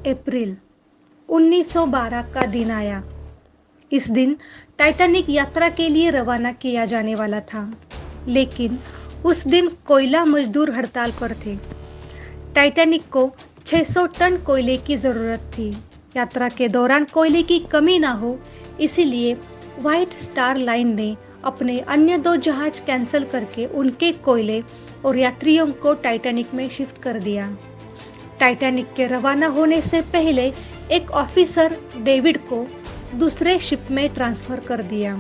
अप्रैल 1912 का दिन आया। इस दिन टाइटैनिक यात्रा के लिए रवाना किया जाने वाला था, लेकिन उस दिन कोयला मजदूर हड़ताल पर थे। टाइटैनिक को 600 टन कोयले की ज़रूरत थी। यात्रा के दौरान कोयले की कमी ना हो, इसीलिए व्हाइट स्टार लाइन ने अपने अन्य 2 जहाज कैंसिल करके उनके कोयले और यात्रियों को टाइटैनिक में शिफ्ट कर दिया। टाइटैनिक के रवाना होने से पहले एक ऑफिसर डेविड को दूसरे शिप में ट्रांसफ़र कर दिया।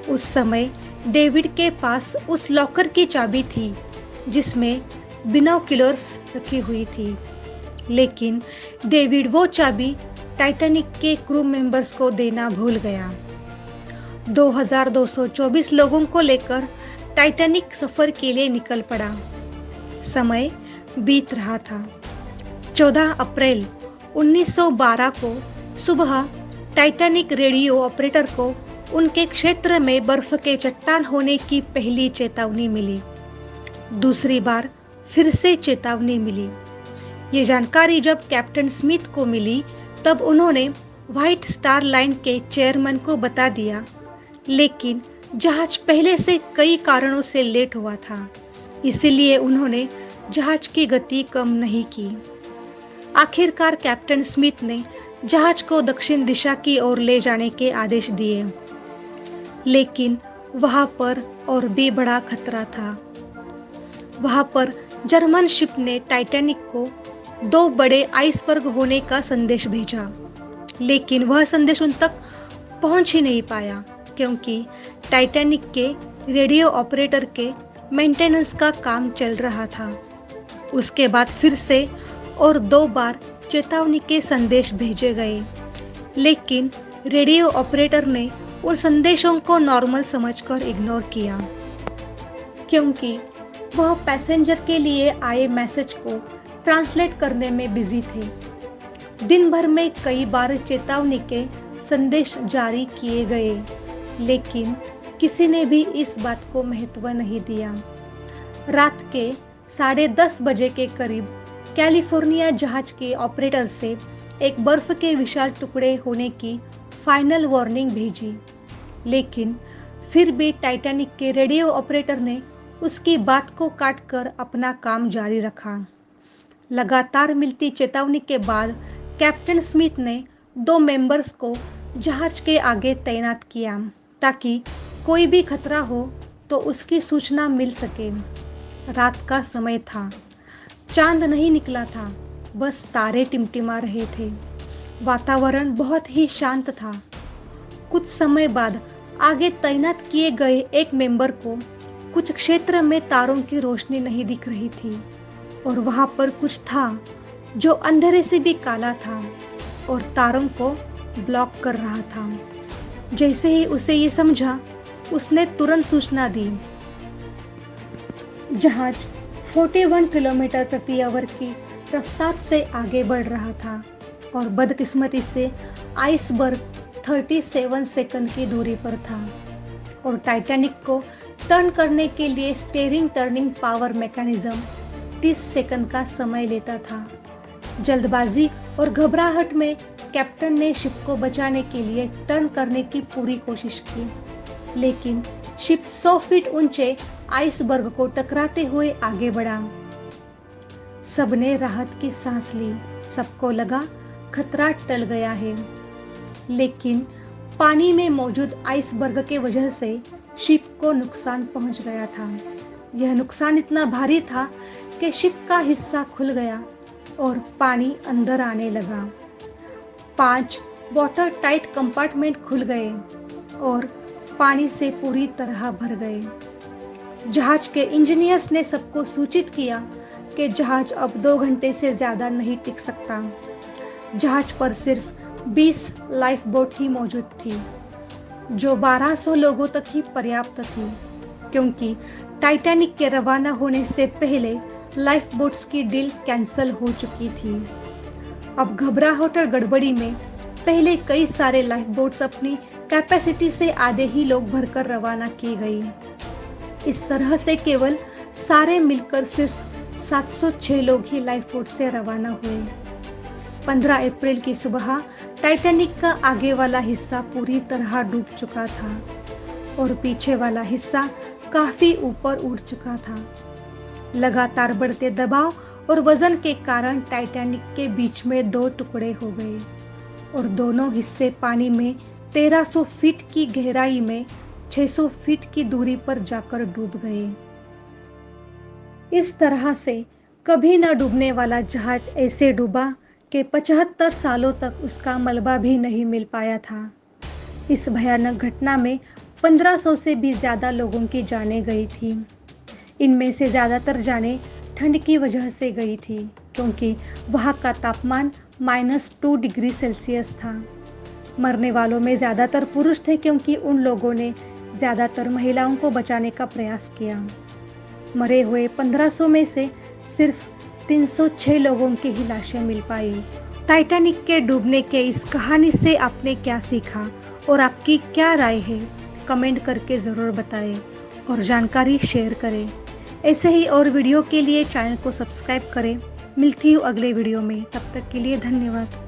उस समय डेविड के पास उस लॉकर की चाबी थी जिसमें बिनोक्यूलर्स रखी हुई थी, लेकिन डेविड वो चाबी टाइटैनिक के क्रू मेंबर्स को देना भूल गया। 2224 लोगों को लेकर टाइटैनिक सफ़र के लिए निकल पड़ा। समय बीत रहा था। 14 अप्रैल 1912 को सुबह टाइटैनिक रेडियो ऑपरेटर को उनके क्षेत्र में बर्फ के चट्टान होने की पहली चेतावनी मिली। दूसरी बार फिर से चेतावनी मिली। ये जानकारी जब कैप्टन स्मिथ को मिली, तब उन्होंने व्हाइट स्टार लाइन के चेयरमैन को बता दिया, लेकिन जहाज पहले से कई कारणों से लेट हुआ था, इसीलिए उन्होंने जहाज की गति कम नहीं की। आखिरकार कैप्टन स्मिथ ने जहाज को दक्षिण दिशा की ओर ले जाने के आदेश दिए, लेकिन वहां पर और भी बड़ा खतरा था। वहां पर जर्मन शिप ने टाइटैनिक को 2 बड़े आइसबर्ग होने का संदेश भेजा, लेकिन वह संदेश उन तक पहुंच ही नहीं पाया, क्योंकि टाइटैनिक के रेडियो ऑपरेटर के मेंटेनेंस का काम चल रहा था। उसके बाद फिर से और 2 बार चेतावनी के संदेश भेजे गए, लेकिन रेडियो ऑपरेटर ने उन संदेशों को नॉर्मल समझकर इग्नोर किया, क्योंकि वह पैसेंजर के लिए आए मैसेज को ट्रांसलेट करने में बिजी थे। दिन भर में कई बार चेतावनी के संदेश जारी किए गए, लेकिन किसी ने भी इस बात को महत्व नहीं दिया। रात के 10:30 बजे के करीब कैलिफोर्निया जहाज के ऑपरेटर से एक बर्फ के विशाल टुकड़े होने की फाइनल वार्निंग भेजी, लेकिन फिर भी टाइटैनिक के रेडियो ऑपरेटर ने उसकी बात को काटकर अपना काम जारी रखा। लगातार मिलती चेतावनी के बाद कैप्टन स्मिथ ने 2 मेंबर्स को जहाज के आगे तैनात किया, ताकि कोई भी खतरा हो तो उसकी सूचना मिल सके। रात का समय था। चांद नहीं निकला था, बस तारे टिमटिमा रहे थे। वातावरण बहुत ही शांत था। कुछ समय बाद आगे तैनात किए गए एक मेंबर को कुछ क्षेत्र में तारों की रोशनी नहीं दिख रही थी, और वहां पर कुछ था जो अंधेरे से भी काला था और तारों को ब्लॉक कर रहा था। जैसे ही उसे ये समझा, उसने तुरंत सूचना दी। जहाज 41 किलोमीटर प्रति आवर की रफ्तार से आगे बढ़ रहा था, और बदकिस्मती से आइसबर्ग 37 सेकंड की दूरी पर था, और टाइटैनिक को टर्न करने के लिए steering turning power mechanism 30 second का समय लेता था। जल्दबाजी और घबराहट में कैप्टन ने शिप को बचाने के लिए टर्न करने की पूरी कोशिश की, लेकिन शिप 100 फीट ऊंचे आइसबर्ग को टकराते हुए आगे बढ़ा। सबने राहत की सांस ली। सबको लगा खतरा टल गया है, लेकिन पानी में मौजूद आइसबर्ग के वजह से शिप को नुकसान पहुंच गया था। यह नुकसान इतना भारी था कि शिप का हिस्सा खुल गया और पानी अंदर आने लगा। 5 वाटर टाइट कंपार्टमेंट खुल गए और पानी से पूरी तरह भर गए। जहाज के इंजीनियर्स ने सबको सूचित किया कि जहाज अब 2 घंटे से ज़्यादा नहीं टिक सकता। जहाज पर सिर्फ 20 लाइफ बोट ही मौजूद थी, जो 1200 लोगों तक ही पर्याप्त थी, क्योंकि टाइटैनिक के रवाना होने से पहले लाइफ बोट्स की डील कैंसिल हो चुकी थी। अब घबराहट और गड़बड़ी में पहले कई सारे लाइफ बोट्स अपनी कैपेसिटी से आधे ही लोग भरकर रवाना की गई। इस तरह से केवल सारे मिलकर सिर्फ 706 लोग ही लाइफ बोट से रवाना हुए। 15 अप्रैल की सुबह टाइटैनिक का आगे वाला हिस्सा पूरी तरह डूब चुका था और पीछे वाला हिस्सा काफी ऊपर उड़ चुका था। लगातार बढ़ते दबाव और वजन के कारण टाइटैनिक के बीच में 2 टुकड़े हो गए और दोनों हिस्से पानी में 1300 फीट की गहराई में 600 फीट की दूरी पर जाकर डूब गए। इस तरह से कभी न डूबने वाला जहाज ऐसे डूबा कि 75 सालों तक उसका मलबा भी नहीं मिल पाया था। इस भयानक घटना में 1500 से भी ज़्यादा लोगों की जानें गई थी। इनमें से ज़्यादातर जानें ठंड की वजह से गई थी, क्योंकि वहाँ का तापमान -2 डिग्री सेल्सियस था। मरने वालों में ज़्यादातर पुरुष थे, क्योंकि उन लोगों ने ज़्यादातर महिलाओं को बचाने का प्रयास किया। मरे हुए 1500 में से सिर्फ 306 लोगों की ही लाशें मिल पाई। टाइटैनिक के डूबने के इस कहानी से आपने क्या सीखा और आपकी क्या राय है, कमेंट करके ज़रूर बताएं और जानकारी शेयर करें। ऐसे ही और वीडियो के लिए चैनल को सब्सक्राइब करें। मिलती हूँ अगले वीडियो में, तब तक के लिए धन्यवाद।